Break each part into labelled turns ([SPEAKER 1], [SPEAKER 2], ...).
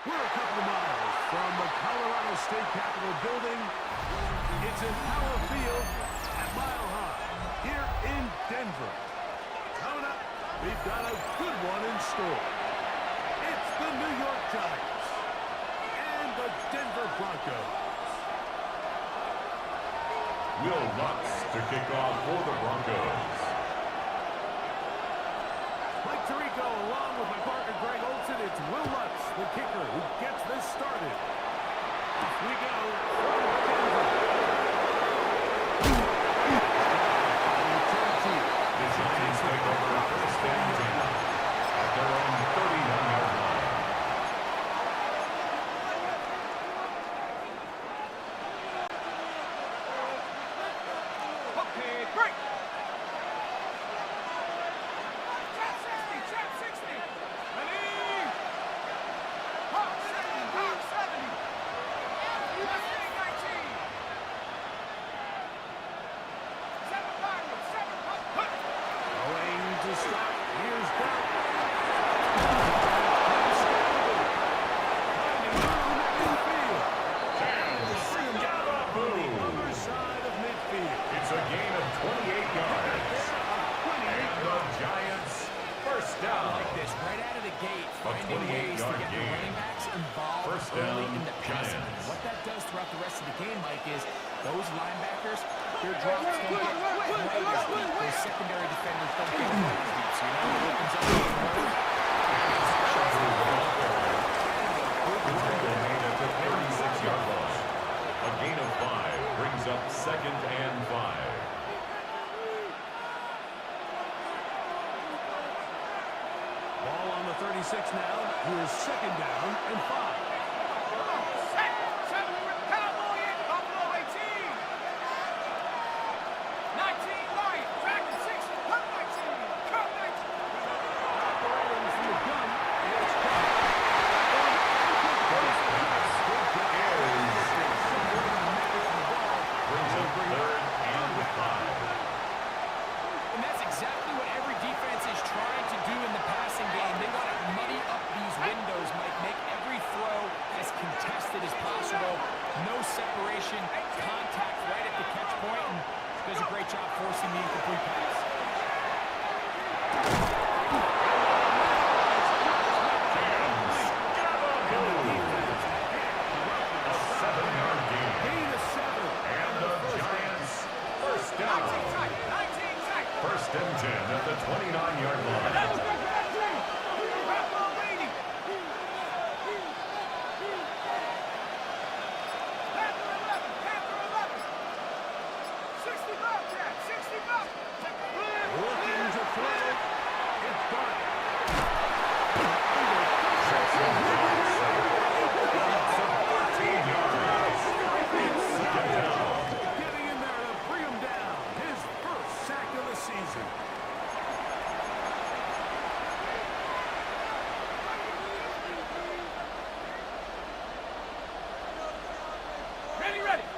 [SPEAKER 1] We're a couple of miles from the Colorado State Capitol building. It's in Power Field at Mile High here in Denver. Coming up, we've got a good one in store. It's the New York Giants and the Denver Broncos.
[SPEAKER 2] Will Lutz to kick off for the Broncos.
[SPEAKER 1] Mike Tirico along with my partner Greg Olson. It's Will Lutz, the kicker, who gets this started. Off we go for Denver.
[SPEAKER 2] The Giants take over first and 10 at their own 39-yard line.
[SPEAKER 1] Okay, break! Trap 60! Ready!
[SPEAKER 3] rest of the game, Mike, is those linebackers, their drops don't get quite as deep. Those secondary defenders don't get quite as deep. So you know it opens up the road.
[SPEAKER 2] Tackle made at the 36-yard line. A gain of 5 brings up 2nd and 5.
[SPEAKER 1] Ball on the 36 now. Here's 2nd down and 5.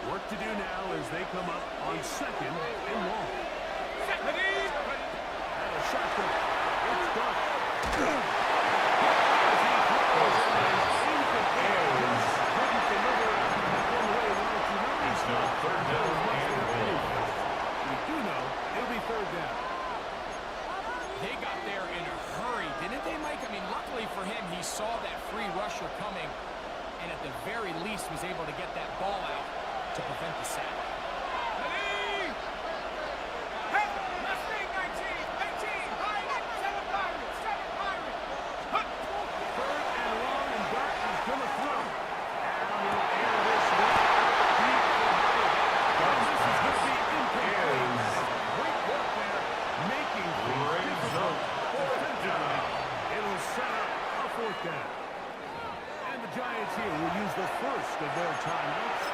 [SPEAKER 1] Work to do now as they come up on 2nd and 1. And a shotgun. It's done.
[SPEAKER 2] It's now 3rd down and 1.
[SPEAKER 1] We do know it'll be 3rd down.
[SPEAKER 3] They got there in a hurry, didn't they, Mike? I mean, luckily for him, he saw that free rusher coming, and at the very least was able to get that ball out to prevent the sack.
[SPEAKER 1] And the Giants here will use the first of their timeouts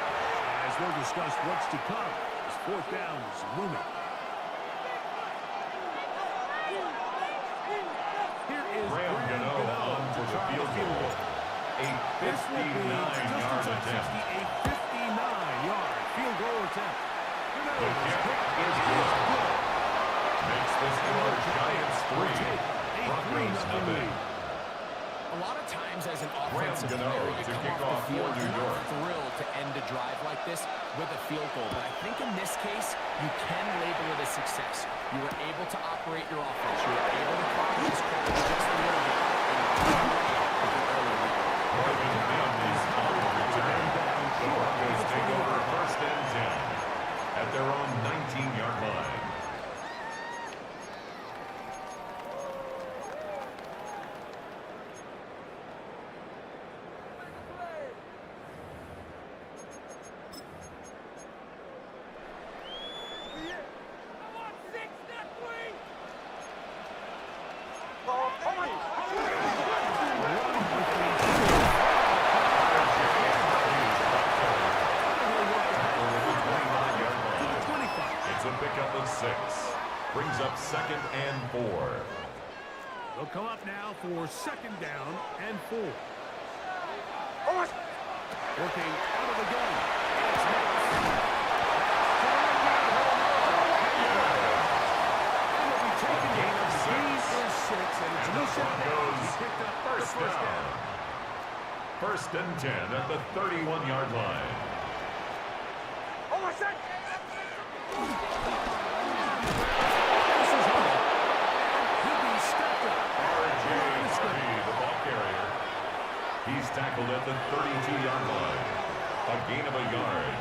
[SPEAKER 1] as they'll discuss what's to come as 4th down is looming. Here is
[SPEAKER 2] Graham Gano on for the field goal. A 59-yard attempt.
[SPEAKER 1] A 59-yard field goal attempt.
[SPEAKER 2] The kick is good. Makes the score Giants 3, Broncos 0.
[SPEAKER 3] A lot of times as an offensive player, you come off the field, you're not thrilled to end a drive like this with a field goal. But I think in this case, you can label it a success. You were able to operate your offense. You were able to follow this crowd just a little bit.
[SPEAKER 2] Marvin Mims is on the return. The Broncos take over 1st and 10 at their own 19-yard line. Brings up 2nd and 4.
[SPEAKER 1] They'll come up now for 2nd down and 4. Working out of the gun. And it'll be taken down. He is 6, and it's loose out. He picked up 1st down.
[SPEAKER 2] 1st and 10 at the 31-yard line. He's tackled at the 32-yard line. A gain of a yard.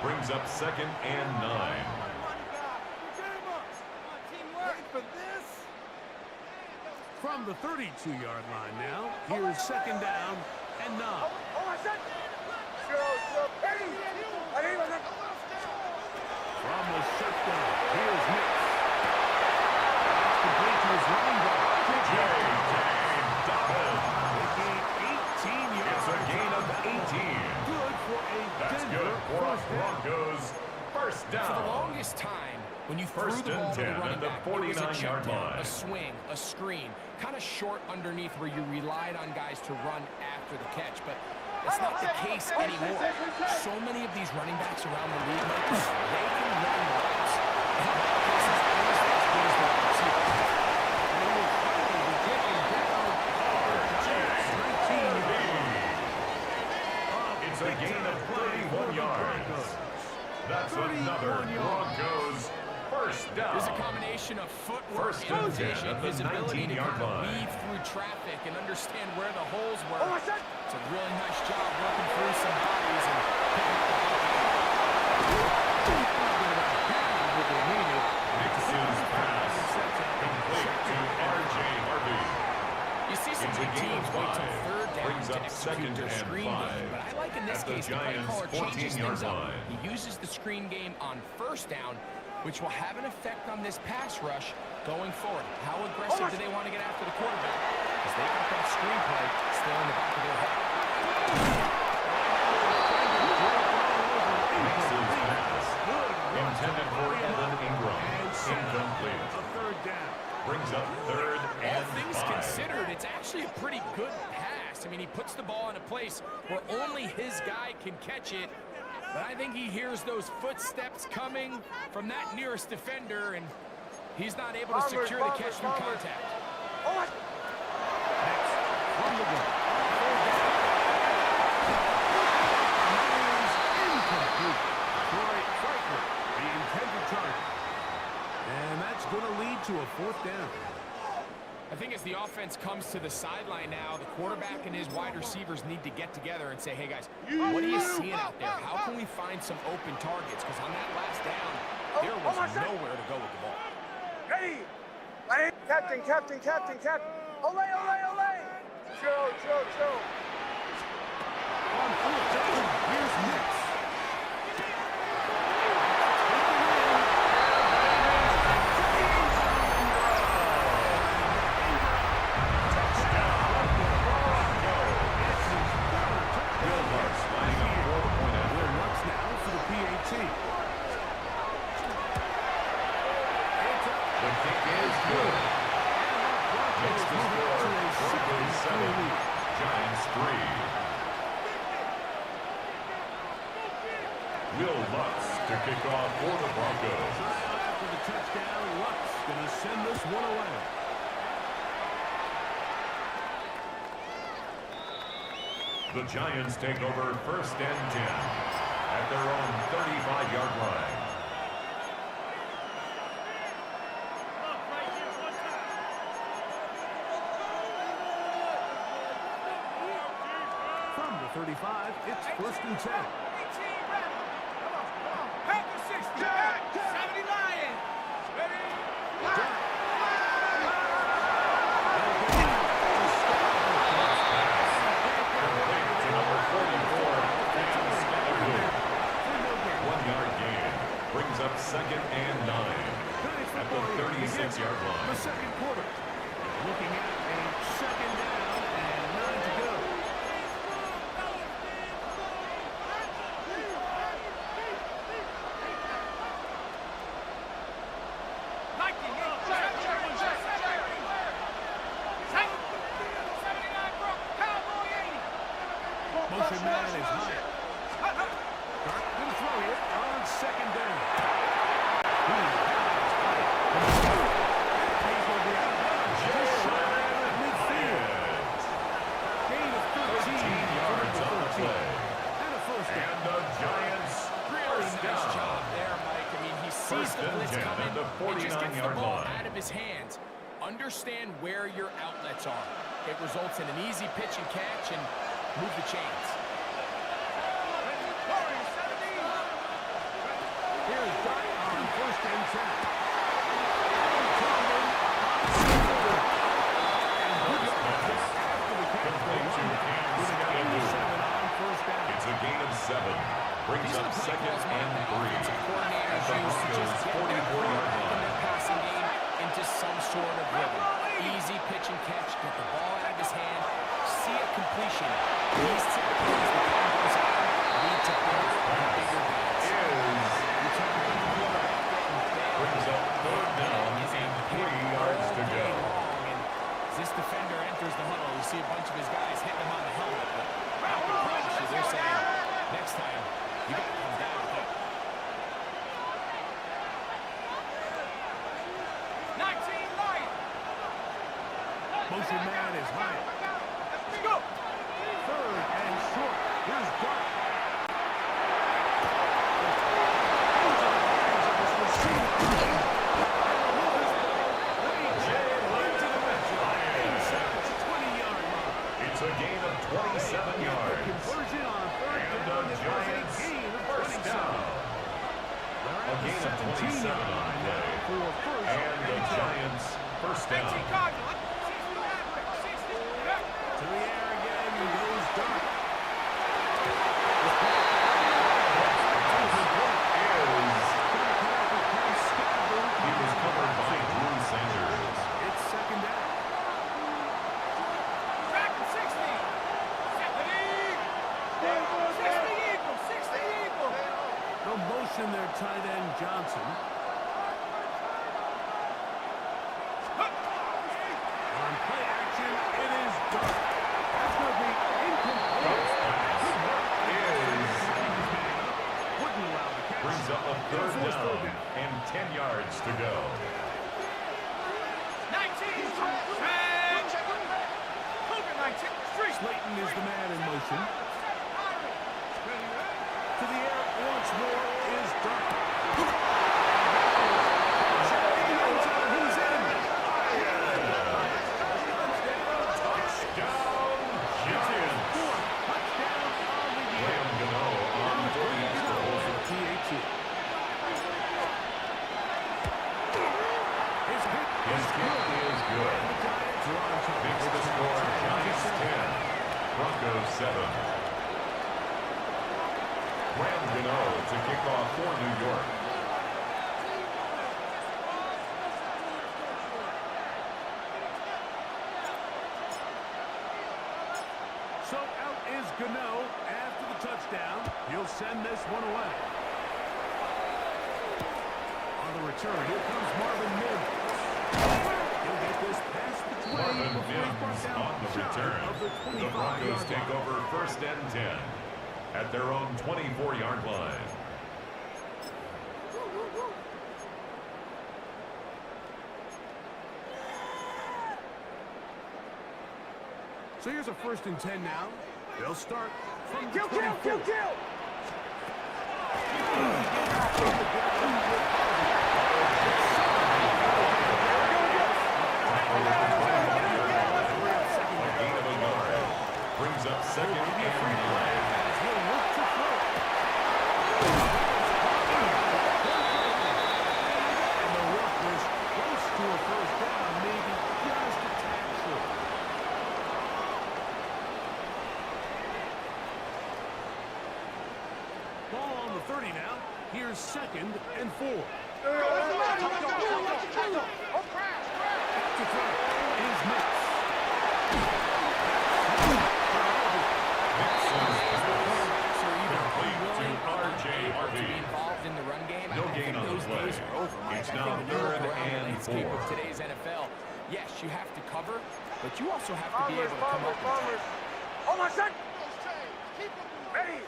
[SPEAKER 2] Brings up 2nd and 9.
[SPEAKER 1] From the 32-yard line now, here's 2nd down and 9. From the shutdown, here's Nix. That's complete to his running back.
[SPEAKER 2] It's a gain of 18.
[SPEAKER 1] Good for a
[SPEAKER 2] That's
[SPEAKER 1] Denver
[SPEAKER 2] good for a
[SPEAKER 1] first down.
[SPEAKER 2] Broncos first
[SPEAKER 3] For the
[SPEAKER 2] down.
[SPEAKER 3] longest time, when you threw
[SPEAKER 2] First
[SPEAKER 3] the ball
[SPEAKER 2] and
[SPEAKER 3] to the
[SPEAKER 2] 10
[SPEAKER 3] running
[SPEAKER 2] at the
[SPEAKER 3] back, it was a
[SPEAKER 2] 49-yard
[SPEAKER 3] check down,
[SPEAKER 2] line.
[SPEAKER 3] a swing, a screen, kind of short underneath where you relied on guys to run after the catch. But that's not the case anymore. So many of these running backs around the league, Marcus, they can run routes. And in a lot of cases, almost as good as the wide receiver.
[SPEAKER 1] And he will finally be taken down.
[SPEAKER 2] It's a gain of 31 yards. That's another Broncos first down.
[SPEAKER 3] There's a combination of footwork
[SPEAKER 2] First
[SPEAKER 3] and
[SPEAKER 2] and 10
[SPEAKER 3] vision,
[SPEAKER 2] at the
[SPEAKER 3] his ability to
[SPEAKER 2] 19-yard
[SPEAKER 3] kind of
[SPEAKER 2] line.
[SPEAKER 3] weave through traffic and understand where the holes were. It's a really nice job working through some bodies and picking up
[SPEAKER 2] Nixon's pass complete to R.J. Harvey.
[SPEAKER 3] You see some
[SPEAKER 2] It's a
[SPEAKER 3] good
[SPEAKER 2] gain
[SPEAKER 3] teams
[SPEAKER 2] of
[SPEAKER 3] wait till
[SPEAKER 2] 5.
[SPEAKER 3] 3rd down
[SPEAKER 2] Brings
[SPEAKER 3] to
[SPEAKER 2] up
[SPEAKER 3] execute
[SPEAKER 2] 2nd
[SPEAKER 3] their
[SPEAKER 2] and
[SPEAKER 3] screen
[SPEAKER 2] 5.
[SPEAKER 3] game. But I like in this
[SPEAKER 2] At the
[SPEAKER 3] case the play
[SPEAKER 2] Giants'
[SPEAKER 3] caller changes
[SPEAKER 2] 14-yard
[SPEAKER 3] things up.
[SPEAKER 2] line.
[SPEAKER 3] He uses the screen game on 1st down, which will have an effect on this pass rush going forward. How aggressive do they want to get after the quarterback? Because they got that screenplay still in the back of their head.
[SPEAKER 2] Nixon's pass intended for Evan Ingram. Incomplete.
[SPEAKER 1] A 3rd down.
[SPEAKER 2] Brings up 3rd
[SPEAKER 3] All
[SPEAKER 2] and
[SPEAKER 3] things
[SPEAKER 2] 5.
[SPEAKER 3] considered, it's actually a pretty good pass. I mean, he puts the ball in a place where only his guy can catch it. But I think he hears those footsteps coming from that nearest defender, and he's not able to secure the catch through contact.
[SPEAKER 1] Next, from the gun. Incomplete. Troy Franklin, the intended target. And that's going to lead to a 4th down.
[SPEAKER 3] I think as the offense comes to the sideline now, the quarterback and his wide receivers need to get together and say, hey, guys, what are you seeing out there? How can we find some open targets? Because on that last down, there was nowhere to go with the ball.
[SPEAKER 4] Ready? Captain. Ole. Chill.
[SPEAKER 1] On 4th down, here's Nix.
[SPEAKER 2] Giants 3. Will Lutz to kick off for the Broncos.
[SPEAKER 1] After the touchdown, Lutz going to send this one away.
[SPEAKER 2] The Giants take over 1st and 10 at their own 35-yard line.
[SPEAKER 1] From the 35, it's 1st and 10.
[SPEAKER 4] Packers 60. 70 Lions. Ready?
[SPEAKER 2] To number 44, Skyler. 1-yard gain. Brings up 2nd and 9 at the 36-yard
[SPEAKER 1] The
[SPEAKER 2] line.
[SPEAKER 1] 2nd quarter. Looking at a 2nd down and 9 to go. Motion man is high. Dark will throw it on 2nd down. He's going to be out of bounds. Just shy of midfield. Gain of 13
[SPEAKER 2] yards on the play.
[SPEAKER 1] And a 1st down.
[SPEAKER 2] And the Giants
[SPEAKER 3] Really
[SPEAKER 2] first
[SPEAKER 3] nice
[SPEAKER 2] down.
[SPEAKER 3] job there, Mike. I mean, he sees
[SPEAKER 2] First
[SPEAKER 3] the
[SPEAKER 2] and
[SPEAKER 3] blitz
[SPEAKER 2] 10
[SPEAKER 3] coming
[SPEAKER 2] at the
[SPEAKER 3] and just gets the
[SPEAKER 2] 49-yard
[SPEAKER 3] ball
[SPEAKER 2] line.
[SPEAKER 3] out of his hands. Understand where your outlets are. It results in an easy pitch and catch and move the chains.
[SPEAKER 1] sack.
[SPEAKER 2] It's a gain of 7. Brings up second and 3. At the Broncos' 44-yard line.
[SPEAKER 3] Passing game into some sort of rhythm. Easy pitch and catch. Get the ball out of his hand. See a completion. These two plays the game goes on. Lead to bigger gains.
[SPEAKER 2] Brings up third down and 3 yards to go.
[SPEAKER 3] As this defender enters the huddle, you see a bunch of his guys hitting him on the helmet. But I can promise you, they're saying, next time, you got to come down with it.
[SPEAKER 4] 19 light.
[SPEAKER 1] Motion man is high.
[SPEAKER 4] Let's go.
[SPEAKER 1] Third and short. Here's Dart.
[SPEAKER 2] It's a gain of 27 yards.
[SPEAKER 1] Conversion on third
[SPEAKER 2] And
[SPEAKER 1] down.
[SPEAKER 2] the Giants first down. A gain of 27 on play. And the Giants first down.
[SPEAKER 1] To the air again goes Dart.
[SPEAKER 2] He was covered by Drew Sanders.
[SPEAKER 1] It's second down.
[SPEAKER 4] Back to 60. 60 equal.
[SPEAKER 1] No motion there, tight end Johnson. On play action, it is Dart. That's going to be incomplete. Wouldn't allow the catch.
[SPEAKER 2] Brings up a third down and 10 yards to go.
[SPEAKER 4] 19.
[SPEAKER 1] Slayton is the man in motion. To the air once more is Dart. He's in.
[SPEAKER 2] Touchdown, Giants. Graham Gano on the extra point.
[SPEAKER 1] THC.
[SPEAKER 2] His kick is good. Makes the score Giants 10, Broncos 7. Graham Gano to kick off for New York.
[SPEAKER 1] So out is Gano after the touchdown. He'll send this one away. On the return, here comes Marvin Mims. He'll get this past the 20
[SPEAKER 2] Marvin
[SPEAKER 1] before he's brought
[SPEAKER 2] Mims
[SPEAKER 1] down
[SPEAKER 2] on the
[SPEAKER 1] shy
[SPEAKER 2] return.
[SPEAKER 1] of the
[SPEAKER 2] The Broncos
[SPEAKER 1] 25-yard
[SPEAKER 2] take
[SPEAKER 1] line.
[SPEAKER 2] over first and 10 at their own 24-yard line.
[SPEAKER 1] So here's a first and 10 now. They'll start from the
[SPEAKER 4] Kill.
[SPEAKER 1] 24.
[SPEAKER 2] A gain of a yard. Brings up second and 9.
[SPEAKER 1] He'll look to throw. And the work was close to a first down, maybe just a tad short. Ball on the 30 now. Here's second and 4. To throw is Mix.
[SPEAKER 3] Involved in the run game.
[SPEAKER 2] No
[SPEAKER 3] I
[SPEAKER 2] gain
[SPEAKER 3] think
[SPEAKER 2] on the
[SPEAKER 3] those
[SPEAKER 2] play.
[SPEAKER 3] days are over, Mike.
[SPEAKER 2] It's
[SPEAKER 3] I
[SPEAKER 2] now
[SPEAKER 3] think when you
[SPEAKER 2] third
[SPEAKER 3] look around the
[SPEAKER 2] and
[SPEAKER 3] landscape
[SPEAKER 2] 4.
[SPEAKER 3] of today's NFL, yes, you have to cover, but you also have to be able to come up with
[SPEAKER 4] Bombers. Hold on, set. Ready.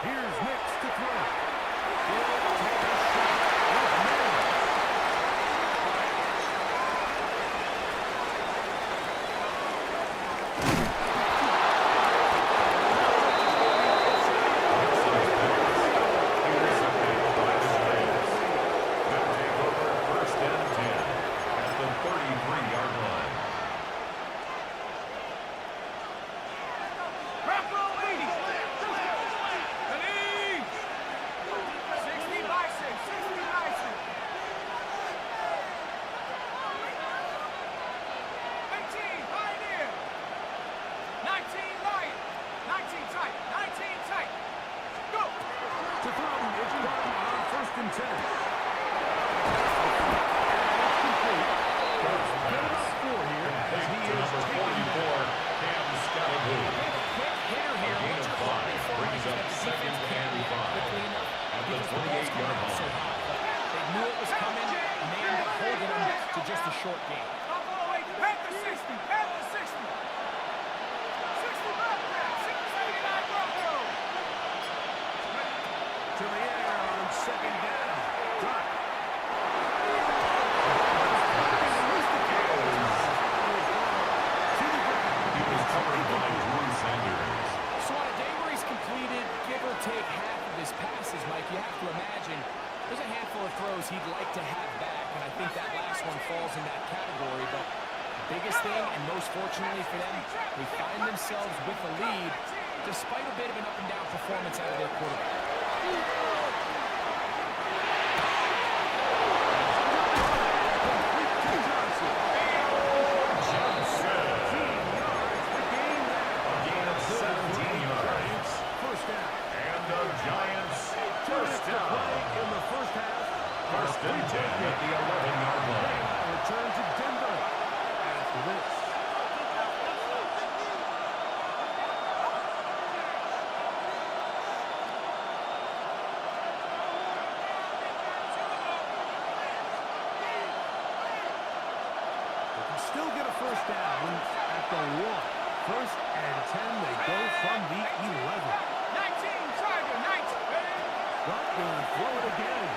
[SPEAKER 1] Here's Mix to throw.
[SPEAKER 2] First and 10 at the 33-yard line.
[SPEAKER 3] short game.
[SPEAKER 4] Stop all the way. Head to 60. Head to 60. 60 back there. 79 Broncos.
[SPEAKER 1] To the air on second down. Got it.
[SPEAKER 2] He was covered by Drew Sanders.
[SPEAKER 3] So on a day where he's completed, give or take half of his passes, Mike, you have to imagine there's a handful of throws he'd like to have back, and I think that last one falls in that category. But the biggest thing, and most fortunately for them, they find themselves with a lead despite a bit of an up-and-down performance out of their quarterback.
[SPEAKER 2] First and 10 at the 11-yard line.
[SPEAKER 1] Return to Denver after this. They can still get a first down at the 1. First and 10, they go from the 11.
[SPEAKER 4] 19, Tiger, 19.
[SPEAKER 1] But they'll throw it again.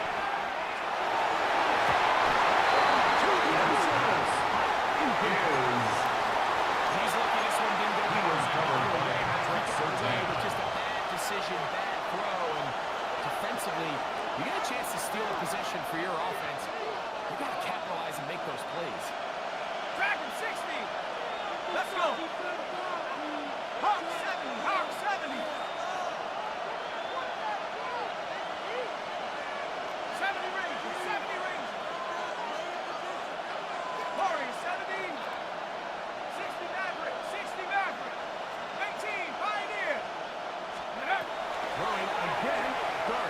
[SPEAKER 3] He's lucky this one didn't go
[SPEAKER 2] He was covered by Patrick
[SPEAKER 3] with
[SPEAKER 2] Surtain.
[SPEAKER 3] just a bad decision, bad throw, and defensively, you get a chance to steal a possession for your offense. You got to capitalize and make those plays.
[SPEAKER 4] Dragon 60. Let's go. Hawk 70. Hawk 70. 70 Rangers. 70 Rangers. Warriors 70. 60 Maverick. 60 Maverick. 18 Pioneer.
[SPEAKER 1] Throwing again. Dart.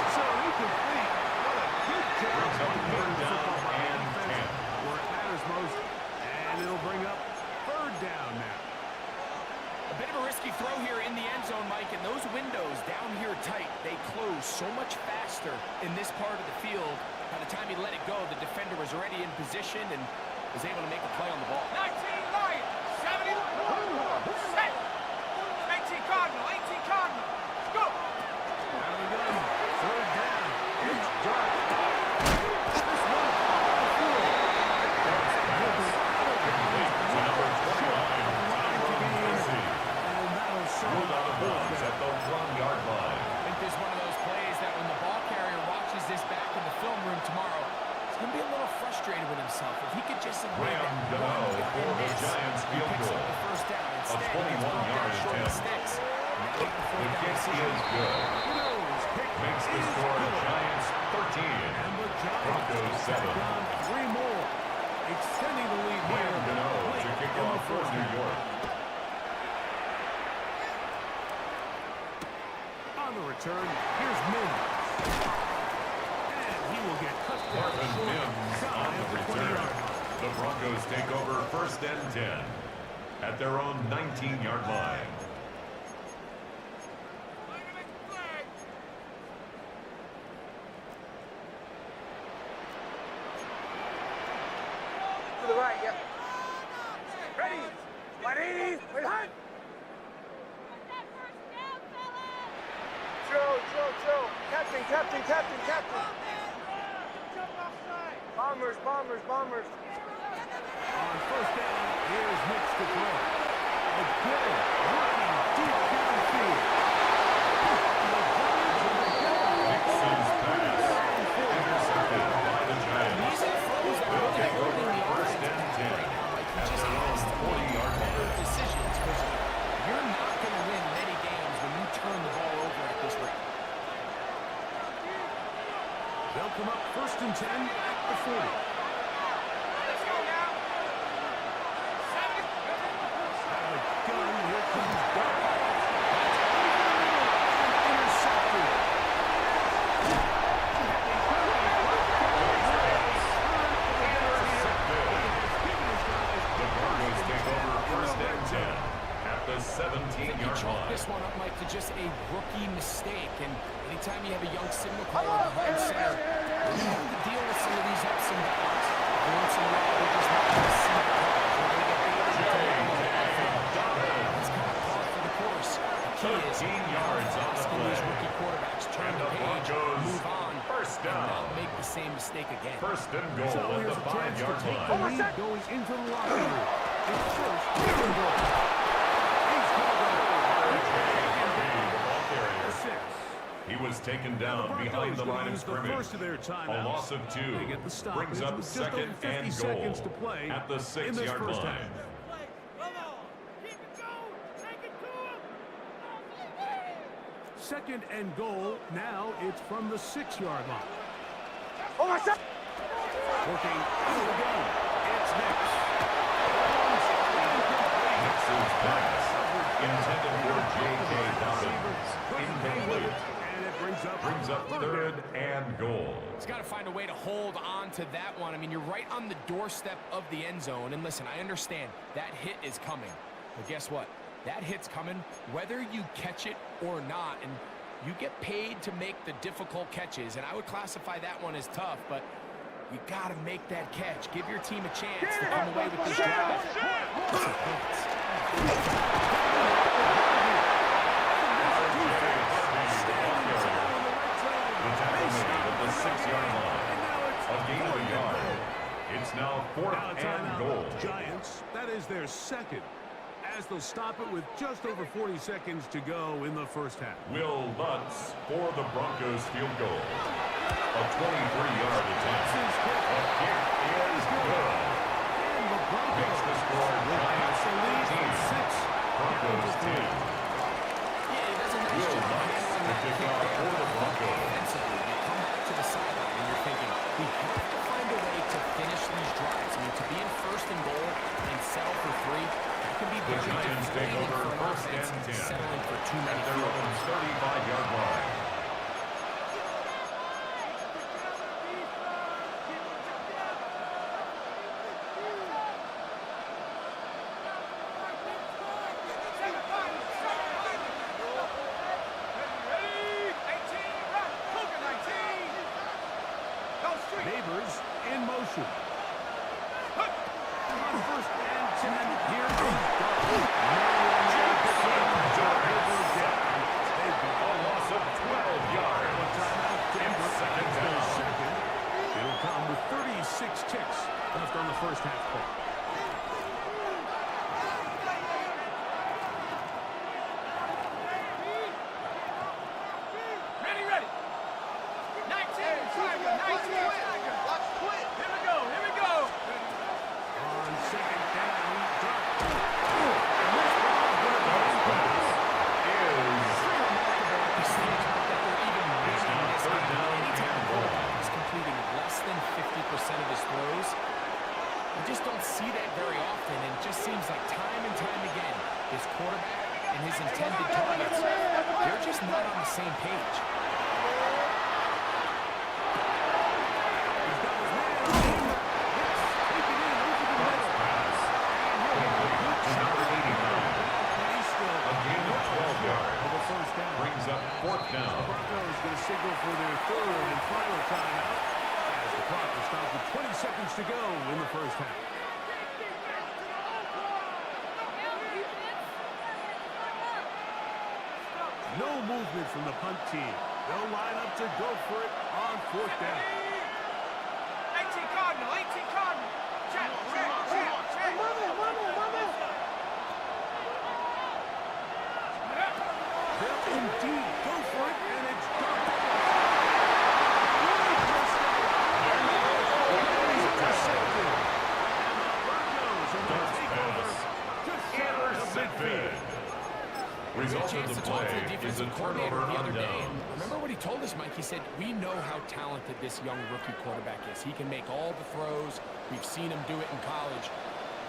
[SPEAKER 1] So incomplete. What a good job.
[SPEAKER 2] Brings up third down and 10.
[SPEAKER 1] Where it matters most. And it'll bring up third down now.
[SPEAKER 3] A bit of a risky throw here in the end zone, Mike, and those windows down here tight, they close so much faster in this part of the field. By the time he let it go, the defender was already in position and was able to make a play on the ball.
[SPEAKER 4] 19 Lions. 70. Set. 18 Cardinal. 18 Cardinal. Let's go.
[SPEAKER 1] Out of the gun. Third down. It's Dart.
[SPEAKER 2] Complete to number 29, Tyrone Busey.
[SPEAKER 1] And that'll serve.
[SPEAKER 2] Ruled out of bounds at the 1-yard line.
[SPEAKER 3] I think there's one of those plays that when the ball carrier watches this back in the film room tomorrow, he's going to be a little frustrated with himself. If he could just avoid
[SPEAKER 2] Graham
[SPEAKER 3] that
[SPEAKER 2] Gano for the Giants
[SPEAKER 3] he
[SPEAKER 2] field
[SPEAKER 3] picks up
[SPEAKER 2] goal.
[SPEAKER 3] the first down.
[SPEAKER 2] A
[SPEAKER 3] Instead, he gets
[SPEAKER 2] 21-yard
[SPEAKER 3] brought down short of
[SPEAKER 2] attempt.
[SPEAKER 3] sticks. Now he can
[SPEAKER 2] The
[SPEAKER 3] fourth down
[SPEAKER 2] kick
[SPEAKER 3] decision.
[SPEAKER 2] is good.
[SPEAKER 1] Knows kick
[SPEAKER 2] Makes the
[SPEAKER 1] is
[SPEAKER 2] score
[SPEAKER 1] good.
[SPEAKER 2] Giants 13.
[SPEAKER 1] And the Giants
[SPEAKER 2] Broncos
[SPEAKER 1] have
[SPEAKER 2] 7.
[SPEAKER 1] gone 3 more. Extending the lead here.
[SPEAKER 2] Graham Gano
[SPEAKER 1] late
[SPEAKER 2] to kick
[SPEAKER 1] in the
[SPEAKER 2] off for
[SPEAKER 1] first
[SPEAKER 2] New
[SPEAKER 1] half.
[SPEAKER 2] York.
[SPEAKER 1] On the return, here's Mims. And he will get cut down
[SPEAKER 2] Marvin
[SPEAKER 1] short
[SPEAKER 2] Mims
[SPEAKER 1] shy
[SPEAKER 2] on
[SPEAKER 1] of
[SPEAKER 2] the
[SPEAKER 1] the
[SPEAKER 2] return.
[SPEAKER 1] 20-yard line.
[SPEAKER 2] The Broncos take over first and 10 at their own 19-yard line.
[SPEAKER 4] To the right, yep. Ready. 180. Wait, hunt. Chill. Captain. Bombers.
[SPEAKER 1] On first down, here's Mitch to throw. Again, running deep downfield.
[SPEAKER 2] Nixon's pass intercepted by the Giants.
[SPEAKER 3] These are throws that
[SPEAKER 2] They'll
[SPEAKER 3] really
[SPEAKER 2] take
[SPEAKER 3] hurt
[SPEAKER 2] over
[SPEAKER 3] in the
[SPEAKER 2] first
[SPEAKER 3] offense
[SPEAKER 2] and 10
[SPEAKER 3] right now. Like, he
[SPEAKER 2] at
[SPEAKER 3] just
[SPEAKER 2] their own
[SPEAKER 3] has to make
[SPEAKER 2] 40-yard
[SPEAKER 3] better
[SPEAKER 2] line.
[SPEAKER 3] decisions because you're not going to win many games when you turn the ball over at this rate.
[SPEAKER 1] They'll come up first and 10 at the 40.
[SPEAKER 4] Let's go now. 70.
[SPEAKER 3] chalk this one up, Mike, to just a rookie mistake. And anytime you have a young signal caller behind center, you have to deal with some of these ups and downs. Once in a while, they're just not going to see the call. They're going to get baited and it's kind of par for the course. The key is
[SPEAKER 2] 13 yards on the play.
[SPEAKER 3] these rookie quarterbacks turn the page, move on,
[SPEAKER 2] first
[SPEAKER 3] and
[SPEAKER 2] down.
[SPEAKER 3] not make the same mistake again.
[SPEAKER 2] First and goal
[SPEAKER 1] So
[SPEAKER 2] at
[SPEAKER 1] here's
[SPEAKER 2] the
[SPEAKER 1] a chance to
[SPEAKER 2] 5-yard
[SPEAKER 1] take the
[SPEAKER 2] line.
[SPEAKER 1] lead going into the locker room. It's first and goal. He's
[SPEAKER 2] He was taken down behind the line of scrimmage.
[SPEAKER 1] First of their
[SPEAKER 2] A loss of 2
[SPEAKER 1] They get the stop.
[SPEAKER 2] brings up
[SPEAKER 1] With just over
[SPEAKER 2] second
[SPEAKER 1] 50
[SPEAKER 2] and goal
[SPEAKER 1] seconds to play
[SPEAKER 2] at the
[SPEAKER 1] in this
[SPEAKER 2] 6-yard
[SPEAKER 1] first
[SPEAKER 2] line.
[SPEAKER 1] half. Second and goal. Now it's from the 6-yard line. Working out again. It's Nix.
[SPEAKER 2] Nix's pass intended for J.K. Dobbins. Incomplete.
[SPEAKER 1] And it
[SPEAKER 2] Brings up third and goal.
[SPEAKER 3] He's got to find a way to hold on to that one. I mean, you're right on the doorstep of the end zone. And listen, I understand that hit is coming. But guess what? That hit's coming whether you catch it or not. And you get paid to make the difficult catches. And I would classify that one as tough, but you got to make that catch. Give your team a chance to come away with this drive. Some points.
[SPEAKER 2] The tackle made at the 6-yard line. A gain of a yard. It's now fourth and goal.
[SPEAKER 1] Giants, that is their second, as they'll stop it with just over 40 seconds to go in the first half.
[SPEAKER 2] Will Lutz for the Broncos field goal. A 23-yard attempt. A kick is good.
[SPEAKER 1] And the
[SPEAKER 2] Makes the score Giants 13, Broncos 10.
[SPEAKER 3] Yeah, he does a nice
[SPEAKER 2] Will
[SPEAKER 3] job
[SPEAKER 2] Lutz
[SPEAKER 3] handling
[SPEAKER 2] to
[SPEAKER 3] that
[SPEAKER 2] kick
[SPEAKER 3] kick
[SPEAKER 2] off
[SPEAKER 3] there.
[SPEAKER 2] for the Broncos.
[SPEAKER 3] Offensively, you come back to the sideline and you're thinking, we have to find a way to finish these drives. I mean, to be in first and goal and settle for 3, that can be
[SPEAKER 2] The
[SPEAKER 3] very
[SPEAKER 2] Giants take
[SPEAKER 3] deflating
[SPEAKER 2] over
[SPEAKER 3] for an
[SPEAKER 2] first
[SPEAKER 3] offense
[SPEAKER 2] and 10
[SPEAKER 3] settling for too
[SPEAKER 2] at
[SPEAKER 3] many
[SPEAKER 2] their
[SPEAKER 3] field
[SPEAKER 2] own
[SPEAKER 3] goals.
[SPEAKER 2] 35-yard line.
[SPEAKER 1] Neighbors in motion. On first and 10, here
[SPEAKER 2] A loss of 12 yards. And second down.
[SPEAKER 1] It'll come with 36 ticks left on the first half clock.
[SPEAKER 4] Ready, ready. 19, Tiger, 19, Tiger. Here we go, here we go.
[SPEAKER 1] On second down, drop.
[SPEAKER 3] He's completing less than 50% of his throws. You just don't see that very often, and it just seems like time and time again, his quarterback and his intended targets, they're just not on the same page.
[SPEAKER 1] He's got his man on him. Take it in over the middle.
[SPEAKER 2] To number 89.
[SPEAKER 1] And he's still
[SPEAKER 2] A gain of 12 yards.
[SPEAKER 1] for the first down.
[SPEAKER 2] Brings up fourth down.
[SPEAKER 1] Broncos going to signal for their third and final timeout as the clock will stop with 20 seconds to go in the first half. No movement from the punt team. They'll line up to go for it on fourth down.
[SPEAKER 4] 18 Cardinal, 18 Cardinal. Check, check, check, check.
[SPEAKER 1] They'll indeed go for it, and it's done. Intercepted. And the Broncos are going to take over just short of midfield.
[SPEAKER 2] Result of
[SPEAKER 3] Chance
[SPEAKER 2] the
[SPEAKER 3] to talk to
[SPEAKER 2] play
[SPEAKER 3] the
[SPEAKER 2] is a
[SPEAKER 3] defensive coordinator
[SPEAKER 2] turnover
[SPEAKER 3] the
[SPEAKER 2] on
[SPEAKER 3] other day.
[SPEAKER 2] down.
[SPEAKER 3] And remember what he told us, Mike? He said, we know how talented this young rookie quarterback is. He can make all the throws. We've seen him do it in college.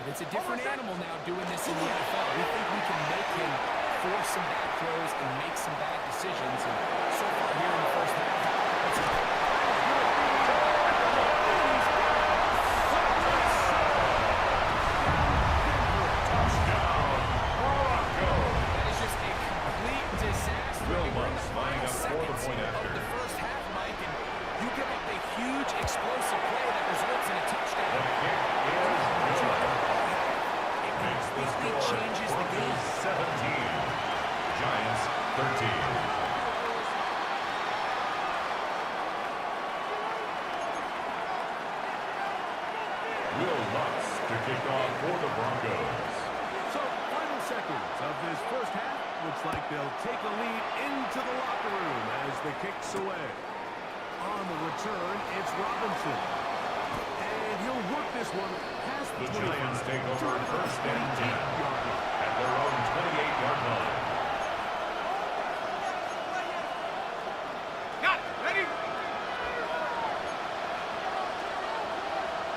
[SPEAKER 3] But it's a different animal now doing this in the NFL. We think we can make him force some bad throws and make some bad decisions. And so far here in the first half, that's a that is just a
[SPEAKER 2] to kick off for the Broncos.
[SPEAKER 1] So, final seconds of this first half. Looks like they'll take a lead into the locker room as the kick's away. On the return, it's Robinson. And he'll work this one past
[SPEAKER 2] The
[SPEAKER 1] the
[SPEAKER 2] Giants take over first and 10
[SPEAKER 1] yard line.
[SPEAKER 2] at their own 28-yard line.
[SPEAKER 4] Got it. Ready?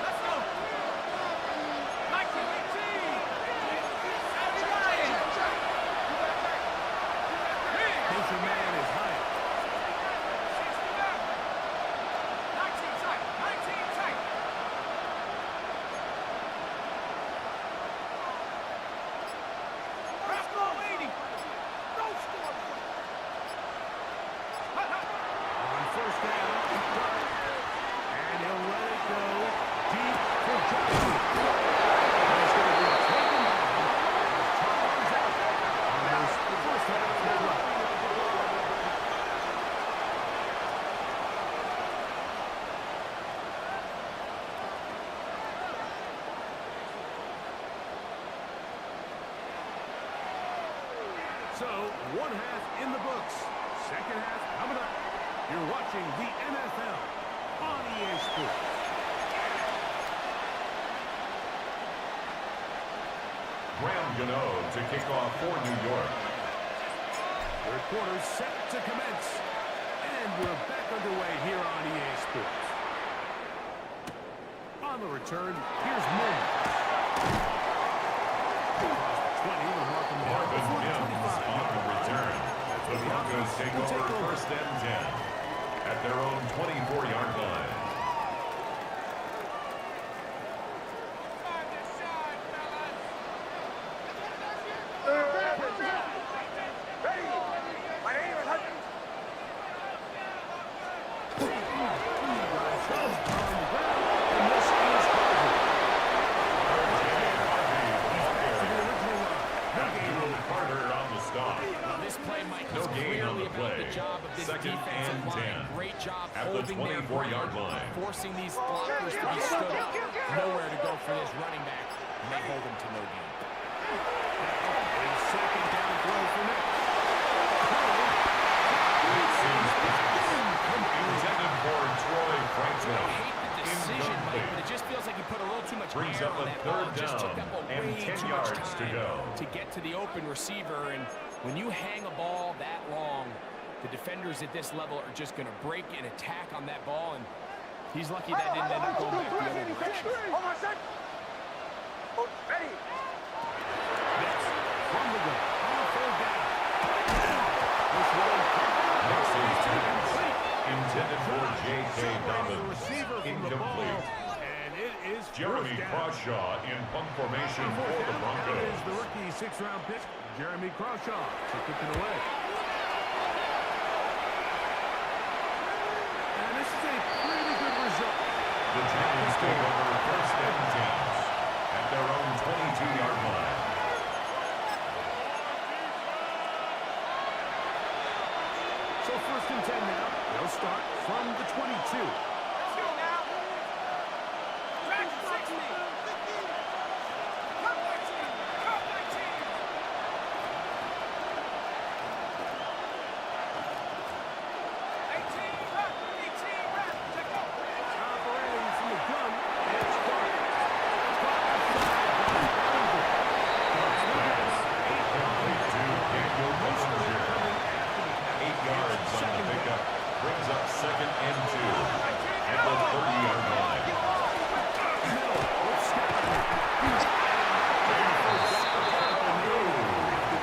[SPEAKER 4] Let's go. 1918. Sammy Ryan.
[SPEAKER 1] Patient man is high.
[SPEAKER 4] 60 back. 19 tight. 19 tight. Let's go, lady. No score.
[SPEAKER 1] On first down, and he'll let it go deep for Johnson. He's going to be taken down as time runs out on the first half of the play. So, one half in the books. Second half coming up. You're watching the NFL on EA Sports.
[SPEAKER 2] Graham Gano to kick off for New York.
[SPEAKER 1] Third quarter set to commence. And we're back underway here on EA Sports. On the return, here's Moon. Across the 20, the Markham down
[SPEAKER 2] Marvin
[SPEAKER 1] before the
[SPEAKER 2] Mims
[SPEAKER 1] 25.
[SPEAKER 2] on the return. The Broncos take over first and 10 at their own 24-yard line.
[SPEAKER 4] Find this shot, fellas. Ready? My name is Hudson.
[SPEAKER 1] And this is
[SPEAKER 2] Carter on the stop.
[SPEAKER 3] Now, this play, Mike,
[SPEAKER 2] No
[SPEAKER 3] is
[SPEAKER 2] gain on
[SPEAKER 3] clearly
[SPEAKER 2] the
[SPEAKER 3] about
[SPEAKER 2] play.
[SPEAKER 3] the job of this
[SPEAKER 2] Second
[SPEAKER 3] defensive
[SPEAKER 2] and
[SPEAKER 3] line.
[SPEAKER 2] 10
[SPEAKER 3] Great job
[SPEAKER 2] at the
[SPEAKER 3] holding their
[SPEAKER 2] 24-yard
[SPEAKER 3] ground,
[SPEAKER 2] line.
[SPEAKER 3] forcing these blockers to be stood up. Nowhere to go for this running back, and they hold him to no gain.
[SPEAKER 1] a second down throw for Nick.
[SPEAKER 2] Intended for Troy
[SPEAKER 3] I
[SPEAKER 2] Franklin.
[SPEAKER 3] hate the decision, Mike, but it just feels like he put a little too much
[SPEAKER 2] Brings
[SPEAKER 3] air
[SPEAKER 2] up
[SPEAKER 3] on
[SPEAKER 2] a
[SPEAKER 3] that ball.
[SPEAKER 2] third
[SPEAKER 3] It just took
[SPEAKER 2] down
[SPEAKER 3] up
[SPEAKER 2] and
[SPEAKER 3] way
[SPEAKER 2] 10
[SPEAKER 3] too much
[SPEAKER 2] yards to
[SPEAKER 3] time
[SPEAKER 2] go.
[SPEAKER 3] to get to the open receiver. And when you hang a ball that long, the defenders at this level are just going to break and attack on that ball. And he's lucky that didn't end up going back the other direction.
[SPEAKER 4] Hold on a sec. Oh, ready?
[SPEAKER 1] Next, from the gun, on a third down. This one,
[SPEAKER 2] Next is Timmons. Intended for J.K.
[SPEAKER 1] separating the
[SPEAKER 2] Dobbins.
[SPEAKER 1] receiver from the ball.
[SPEAKER 2] Incomplete.
[SPEAKER 1] And it is
[SPEAKER 2] Jeremy
[SPEAKER 1] first down.
[SPEAKER 2] Crawshaw in punt formation
[SPEAKER 1] On
[SPEAKER 2] for
[SPEAKER 1] fourth
[SPEAKER 2] the
[SPEAKER 1] down,
[SPEAKER 2] Broncos.
[SPEAKER 1] that is the rookie sixth-round pick, Jeremy Crawshaw, to kick it away. And this is a pretty good result.
[SPEAKER 2] The Giants take over first and 10 at their own 22-yard line.
[SPEAKER 1] So first and 10 now. They'll start from the 22.
[SPEAKER 4] Let's go now. Back to 60. Cut 19. Cut 19. 18 rep. 18 rep. Check out.
[SPEAKER 1] Operating from the gun, it's Clark.
[SPEAKER 2] Incomplete to Daniel Messenger. 8 yards on the pickup. Brings up second and 2 at the 30-yard line.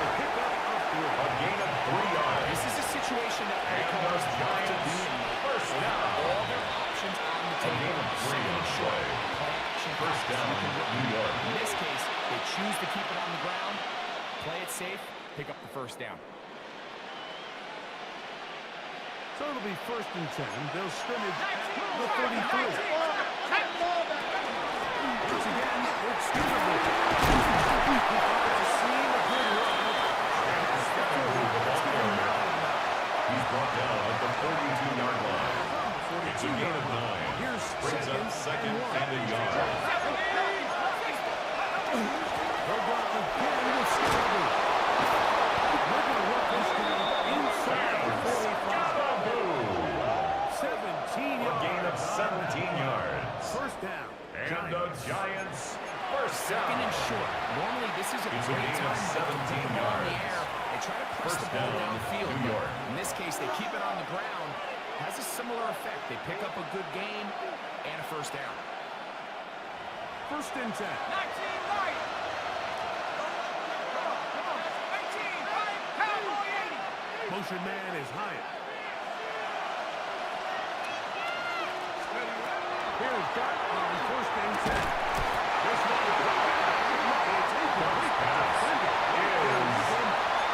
[SPEAKER 2] A gain of 3 yards.
[SPEAKER 3] This is a situation that
[SPEAKER 2] And the Giants first down.
[SPEAKER 3] all their options on the
[SPEAKER 2] A
[SPEAKER 3] table.
[SPEAKER 2] gain of 3
[SPEAKER 3] Second
[SPEAKER 2] on
[SPEAKER 3] and
[SPEAKER 2] the
[SPEAKER 3] short.
[SPEAKER 2] play.
[SPEAKER 3] Play action
[SPEAKER 2] First
[SPEAKER 3] pass.
[SPEAKER 2] down, New York.
[SPEAKER 3] In this case, they choose to keep it on the ground, play it safe, pick up the first down.
[SPEAKER 1] So it'll be first and 10. They'll scrimmage at the 33. Once again, it's Stewart. He finds a seam, a good run.
[SPEAKER 2] He's brought down at the 42-yard line. It's a gain of 9.
[SPEAKER 1] Here's
[SPEAKER 2] Brings up second and a yard.
[SPEAKER 3] Second and short. Normally, this is a great time to put the ball in the air and try to press the ball down the field. In this case, they keep it on the ground. Has a similar effect. They pick up a good gain and a first down.
[SPEAKER 1] First and 10.
[SPEAKER 4] 19 right. Come on. 19 right. Cowboy 80.
[SPEAKER 1] Motion man is Hyatt. Here's Dart on first and 10. This one is it's incomplete.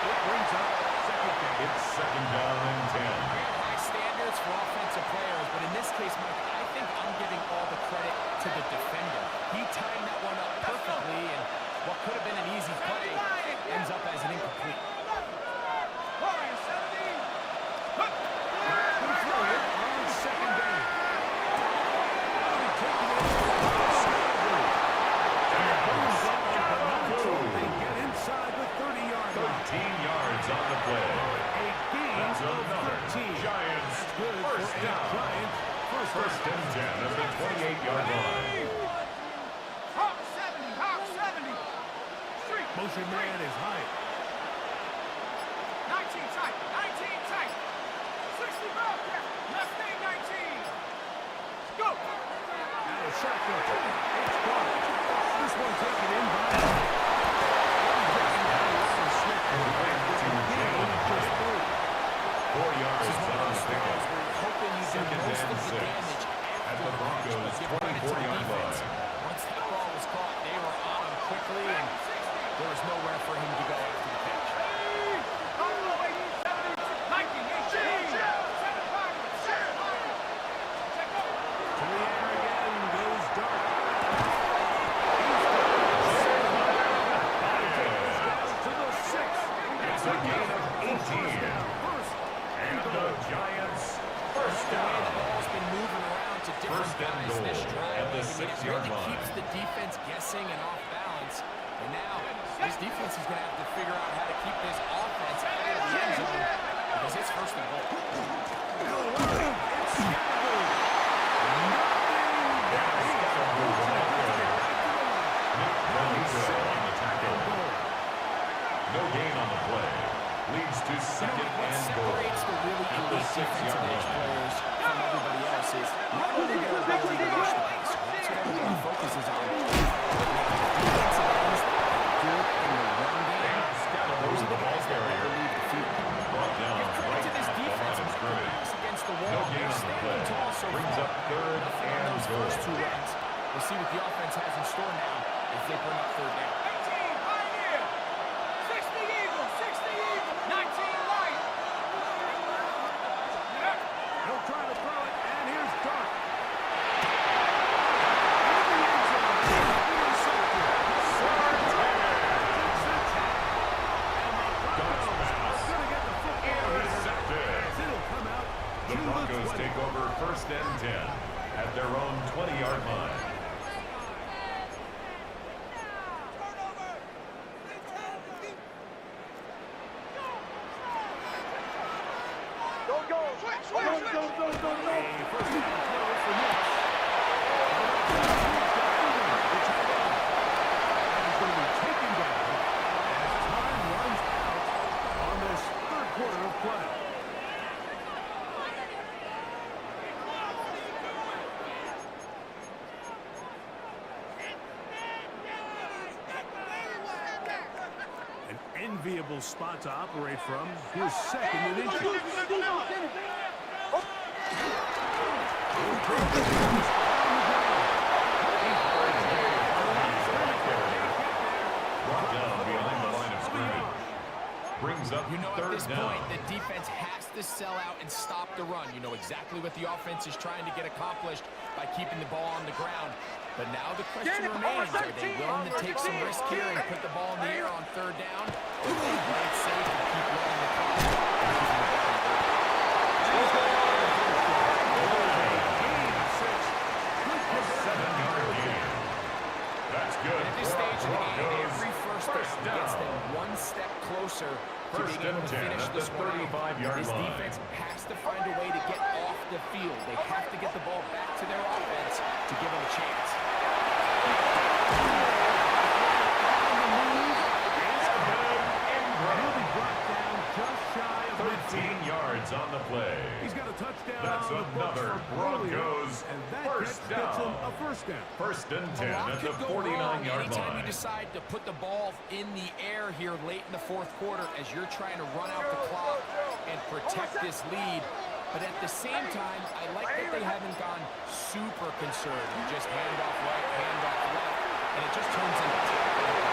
[SPEAKER 1] It brings up second down.
[SPEAKER 2] It's second down and 10.
[SPEAKER 3] High standards for offensive players, but in this case, Mike, I think I'm giving all the credit to the defender. He timed that one up perfectly, and what could have been an easy play ends up as an incomplete.
[SPEAKER 4] Warriors 17.
[SPEAKER 1] Throw it on second down. They get inside the 30-yard line.
[SPEAKER 2] 13 yards on the play.
[SPEAKER 1] A gain
[SPEAKER 2] That's
[SPEAKER 1] of
[SPEAKER 2] another
[SPEAKER 1] 13.
[SPEAKER 2] Giants
[SPEAKER 1] Good
[SPEAKER 2] first
[SPEAKER 1] for a
[SPEAKER 2] down.
[SPEAKER 1] Giants
[SPEAKER 2] First and 10 at the 28-yard line.
[SPEAKER 4] Hawk 70. Hawk 70. Street.
[SPEAKER 1] Motion man is Hyatt.
[SPEAKER 4] 19 tight. 19 tight. 60 ball carry. Mustang 19. Go.
[SPEAKER 1] Out of shotgun. It's gone. This one taken in by just
[SPEAKER 2] 4 yards on the pickup.
[SPEAKER 3] Hoping you do
[SPEAKER 2] Second
[SPEAKER 3] most
[SPEAKER 2] and
[SPEAKER 3] of the
[SPEAKER 2] 6
[SPEAKER 3] damage
[SPEAKER 2] at the
[SPEAKER 3] after the
[SPEAKER 2] Broncos'
[SPEAKER 3] catch, but give credit to the
[SPEAKER 2] 24-yard
[SPEAKER 3] defense.
[SPEAKER 2] line.
[SPEAKER 3] Once that ball was caught, they were on him quickly, and there was nowhere for him to go after the catch.
[SPEAKER 4] All the way. 70. 19. 18. Set it back. Set it back. Check out.
[SPEAKER 1] to the air again goes Dart. To the 6.
[SPEAKER 2] It's a gain of 18.
[SPEAKER 1] First
[SPEAKER 2] And the Giants first
[SPEAKER 3] The way the
[SPEAKER 2] down.
[SPEAKER 3] ball's been moving around to different
[SPEAKER 2] First and
[SPEAKER 3] guys this
[SPEAKER 2] goal
[SPEAKER 3] drive,
[SPEAKER 2] at the
[SPEAKER 3] it
[SPEAKER 2] 6-yard
[SPEAKER 3] really
[SPEAKER 2] line.
[SPEAKER 3] keeps the defense guessing and off balance. And now, this defense is going to have to figure out how to keep this offense out of the end zone because it's first and goal.
[SPEAKER 2] No gain on the play. Leads to second
[SPEAKER 3] What
[SPEAKER 2] and goal.
[SPEAKER 3] separates the really
[SPEAKER 2] At the
[SPEAKER 3] elite
[SPEAKER 2] 6-yard
[SPEAKER 3] defensive edge
[SPEAKER 2] line.
[SPEAKER 3] players from everybody else is not only their ability to rush the passer. That's what everybody focuses on. But defensive ends that are good in the run game, those are the guys that never leave the field.
[SPEAKER 2] Brought down
[SPEAKER 3] Give credit
[SPEAKER 2] right
[SPEAKER 3] to this
[SPEAKER 2] at the line
[SPEAKER 3] defense.
[SPEAKER 2] of scrimmage.
[SPEAKER 3] Backs against the
[SPEAKER 2] No
[SPEAKER 3] wall.
[SPEAKER 2] gain
[SPEAKER 3] They're
[SPEAKER 2] on the
[SPEAKER 3] standing
[SPEAKER 2] play.
[SPEAKER 3] tall so
[SPEAKER 2] Brings
[SPEAKER 3] far.
[SPEAKER 2] up third
[SPEAKER 3] Nothing on
[SPEAKER 2] and
[SPEAKER 3] those
[SPEAKER 2] goal.
[SPEAKER 3] first 2 runs. We'll see what the offense has in store now if they bring up third down.
[SPEAKER 4] 18. Pioneer. 60 Eagle. 60 Eagle. 19 right.
[SPEAKER 1] He'll try to throw it, and here's Dart.
[SPEAKER 2] The Broncos take over first and 10 at their own 20-yard line.
[SPEAKER 1] Enviable spot to operate from. Here's second and inches.
[SPEAKER 2] Brought down behind the line of scrimmage. Brings up
[SPEAKER 3] You know, at
[SPEAKER 2] third
[SPEAKER 3] this
[SPEAKER 2] down.
[SPEAKER 3] point, the defense has to sell out and stop the run. You know exactly what the offense is trying to get acplaced by keeping the ball on the ground. But now the question remains, are they willing to take some risk here and put the ball in the air on third down? Or will they play it safe and keep running the clock?
[SPEAKER 2] A 7-yard gain. That's good.
[SPEAKER 3] At this
[SPEAKER 2] for
[SPEAKER 3] stage of the game,
[SPEAKER 2] Broncos.
[SPEAKER 3] every first down gets them one step closer to
[SPEAKER 2] First
[SPEAKER 3] being able
[SPEAKER 2] and
[SPEAKER 3] to
[SPEAKER 2] 10
[SPEAKER 3] finish
[SPEAKER 2] at the
[SPEAKER 3] this one out.
[SPEAKER 2] 35-yard
[SPEAKER 3] This
[SPEAKER 2] line.
[SPEAKER 3] defense has to find a way to get off the field. They have to get the ball back to their offense to give them a chance.
[SPEAKER 1] down.
[SPEAKER 2] First and
[SPEAKER 3] A
[SPEAKER 2] 10
[SPEAKER 3] lot
[SPEAKER 2] at the
[SPEAKER 3] could go wrong
[SPEAKER 2] 49-yard
[SPEAKER 3] anytime you
[SPEAKER 2] line.
[SPEAKER 3] decide to put the ball in the air here late in the fourth quarter as you're trying to run out the clock and protect this lead. But at the same time, I like that they haven't gone super conservative. Just hand off right, hand off left, and it just turns into tackling.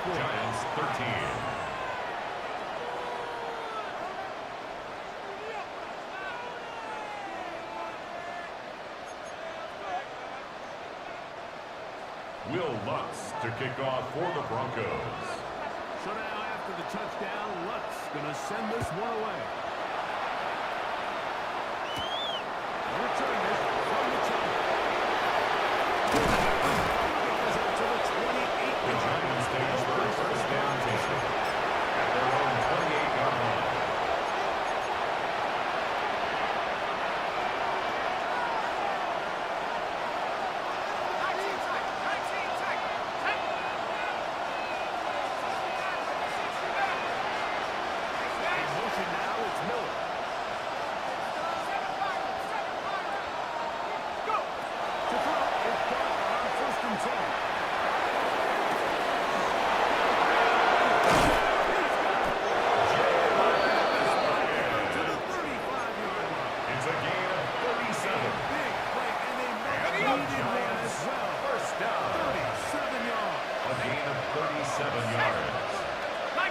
[SPEAKER 2] Giants 13. Will Lutz to kick off for the Broncos.
[SPEAKER 1] So now after the touchdown, Lutz going to send this one away. Return it from the top.
[SPEAKER 2] The Giants take over first down at their own 28-yard line.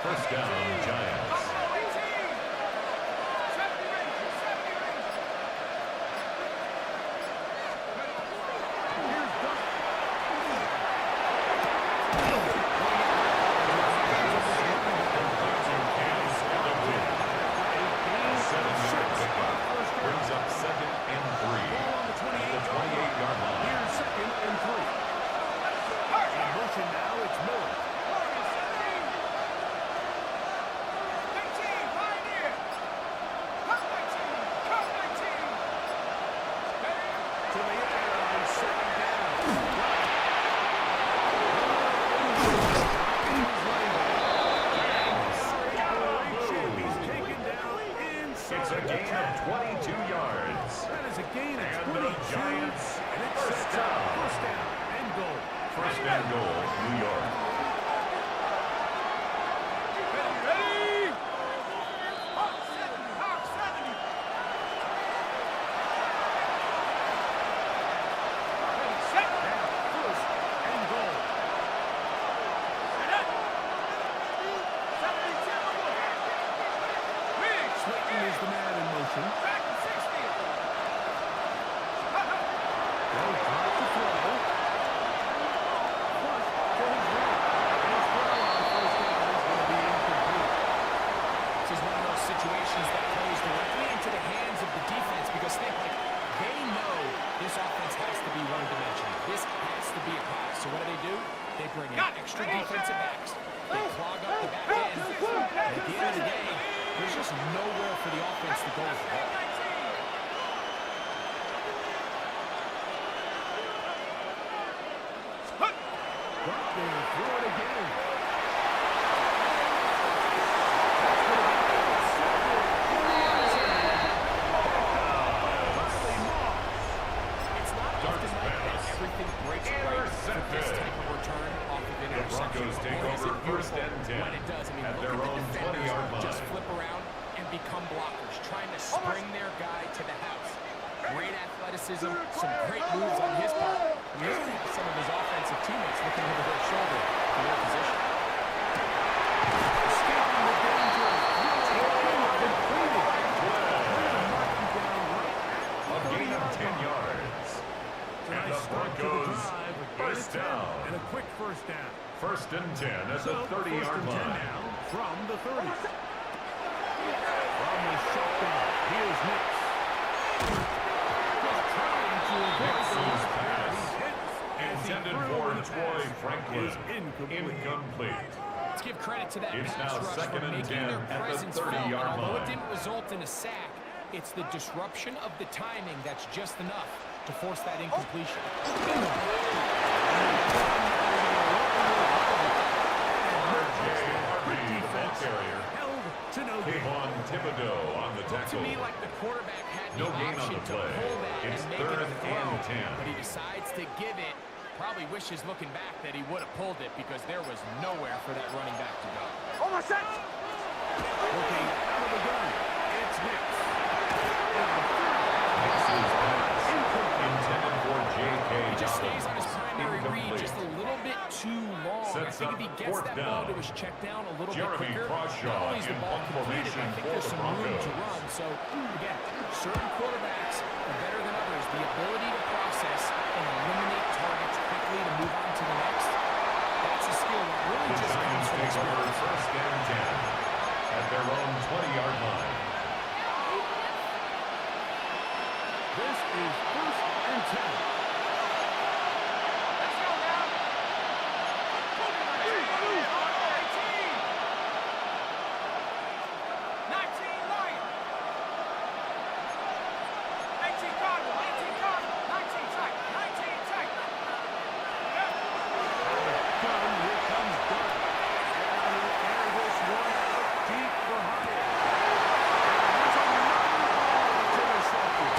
[SPEAKER 2] First down, Giants. Brings up second and 3 at the 28-yard line.
[SPEAKER 1] Here's second and 3. In motion now, it's Miller.
[SPEAKER 2] It's a gain of 22 yards.
[SPEAKER 1] That is a gain of
[SPEAKER 2] And
[SPEAKER 1] 22.
[SPEAKER 2] the Giants
[SPEAKER 1] And it's
[SPEAKER 2] first
[SPEAKER 1] set up.
[SPEAKER 2] down.
[SPEAKER 1] First down and goal.
[SPEAKER 2] First and goal, New York.
[SPEAKER 1] Is the man in motion.
[SPEAKER 3] This is one of those situations that plays directly into the hands of the defense because they know this offense has to be one-dimensional. This has to be a pass. So what do? They bring in extra defensive backs. They clog up the back end. And at the end of the day, there's just nowhere for the offense to go with the ball.
[SPEAKER 1] Got there, throw it again.
[SPEAKER 3] It's not often like that everything breaks right for this type of return off of
[SPEAKER 2] The
[SPEAKER 3] interception.
[SPEAKER 2] Broncos take
[SPEAKER 3] Boy, is
[SPEAKER 2] over
[SPEAKER 3] it
[SPEAKER 2] first
[SPEAKER 3] beautiful
[SPEAKER 2] and 10
[SPEAKER 3] when it does. I mean,
[SPEAKER 2] at
[SPEAKER 3] look
[SPEAKER 2] their
[SPEAKER 3] at
[SPEAKER 2] own
[SPEAKER 3] the defenders
[SPEAKER 2] 20-yard line.
[SPEAKER 3] just flip around and become blockers, trying to spring their guy to the house. Great athleticism, some great moves on his part. And he's going to have some of his offensive teammates looking over their shoulder for their position.
[SPEAKER 1] Escaping the danger.
[SPEAKER 2] A gain of 10 yards. And the Broncos first down.
[SPEAKER 1] And a quick first down.
[SPEAKER 2] First and 10 at the
[SPEAKER 1] So,
[SPEAKER 2] 30-yard
[SPEAKER 1] first and 10
[SPEAKER 2] line.
[SPEAKER 1] now from the 30. From the shotgun, here's Nix. Just trying to
[SPEAKER 2] Nix's pass
[SPEAKER 1] He hits as he
[SPEAKER 2] intended
[SPEAKER 1] threw,
[SPEAKER 2] for
[SPEAKER 1] and the
[SPEAKER 2] Troy
[SPEAKER 1] pass
[SPEAKER 2] Franklin.
[SPEAKER 1] is incomplete.
[SPEAKER 2] Incomplete.
[SPEAKER 3] give credit to that
[SPEAKER 2] It's
[SPEAKER 3] pass
[SPEAKER 2] now
[SPEAKER 3] rush
[SPEAKER 2] second
[SPEAKER 3] for
[SPEAKER 2] and
[SPEAKER 3] making
[SPEAKER 2] 10
[SPEAKER 3] their
[SPEAKER 2] at the
[SPEAKER 3] presence felt.
[SPEAKER 2] 30-yard
[SPEAKER 3] Although it
[SPEAKER 2] line.
[SPEAKER 3] didn't result in a sack, it's the disruption of the timing that's just enough to force that incompletion.
[SPEAKER 2] Kayvon Thibodeau on the tackle.
[SPEAKER 3] To me, like the quarterback had the
[SPEAKER 2] No gain on
[SPEAKER 3] option
[SPEAKER 2] the
[SPEAKER 3] to
[SPEAKER 2] play.
[SPEAKER 3] pull that
[SPEAKER 2] It's
[SPEAKER 3] and make
[SPEAKER 2] third
[SPEAKER 3] it a throw,
[SPEAKER 2] and 10.
[SPEAKER 3] but he decides to give it. Probably wishes looking back that he would have pulled it because there was nowhere for that running back to go.
[SPEAKER 4] Oh, my set!
[SPEAKER 1] Looking out of the gun. It's Nix.
[SPEAKER 2] Nix's pass. Intended for J.K.
[SPEAKER 3] He just
[SPEAKER 2] Dobbins.
[SPEAKER 3] stays on his primary read
[SPEAKER 2] Incomplete.
[SPEAKER 3] just a little bit too long.
[SPEAKER 2] Sets
[SPEAKER 3] I think if he
[SPEAKER 2] up
[SPEAKER 3] gets
[SPEAKER 2] fourth
[SPEAKER 3] that ball
[SPEAKER 2] down.
[SPEAKER 3] to his check down a little
[SPEAKER 2] Jeremy
[SPEAKER 3] bit quicker,
[SPEAKER 2] Crawshaw
[SPEAKER 3] not only is the
[SPEAKER 2] in
[SPEAKER 3] ball
[SPEAKER 2] punt
[SPEAKER 3] completed,
[SPEAKER 2] formation
[SPEAKER 3] I think
[SPEAKER 2] for
[SPEAKER 3] there's
[SPEAKER 2] the
[SPEAKER 3] some room to
[SPEAKER 2] Broncos.
[SPEAKER 3] run. So, again, certain quarterbacks are better than others. The ability to process and eliminate targets quickly to move on to the next, that's a skill that really
[SPEAKER 2] The
[SPEAKER 3] just comes
[SPEAKER 2] Giants
[SPEAKER 3] from
[SPEAKER 2] take over
[SPEAKER 3] experience.
[SPEAKER 2] first and 10 at their own 20-yard line.
[SPEAKER 1] This is first and 10.
[SPEAKER 4] Let's go now! 19 Lion! 18 Cardinal! 18 Cardinal! 19 tight! 19 tight!
[SPEAKER 1] Gun, here comes Doug. And he'll air this one out deep for Hyatt. And there's another ball intercepted.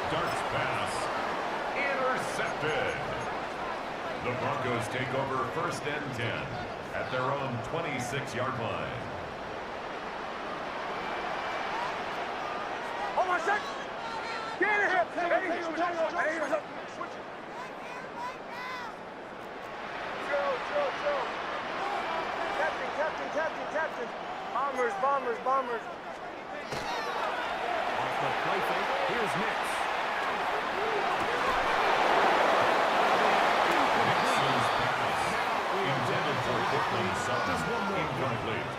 [SPEAKER 2] Darts pass. Intercepted. The Broncos take over first and 10 at their own 26-yard line.
[SPEAKER 4] Oh, my set! Get in here! Hey, switch it! Joe! Captain! Bombers!
[SPEAKER 1] Off the play fake, here's Nix.
[SPEAKER 2] Nix's pass. Intended for Cortland Sutton. Incomplete.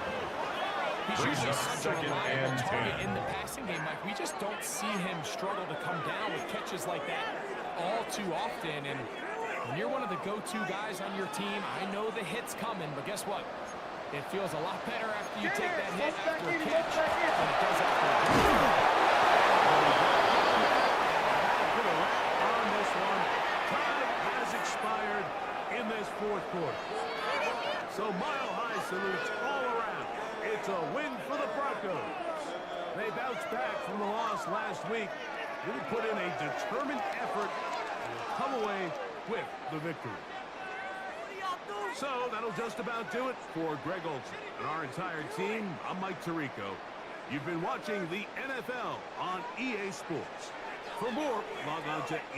[SPEAKER 3] He's
[SPEAKER 2] Brings
[SPEAKER 3] usually
[SPEAKER 2] up
[SPEAKER 3] such a
[SPEAKER 2] second
[SPEAKER 3] reliable
[SPEAKER 2] and
[SPEAKER 3] target
[SPEAKER 2] 10.
[SPEAKER 3] in the passing game. Like, we just don't see him struggle to come down with catches like that all too often. And when you're one of the go-to guys on your team, I know the hit's coming, but guess what? It feels a lot better after you take that hit after a catch than it does after a catch.
[SPEAKER 1] Put a wrap on this one. Time has expired in this fourth quarter. So mile-high salutes all around. It's a win for the Broncos. They bounced back from the loss last week. Really put in a determined effort and will come away with the victory. So that'll just about do it for Greg Olsen and our entire team. I'm Mike Tirico. You've been watching the NFL on EA Sports. For more, log on to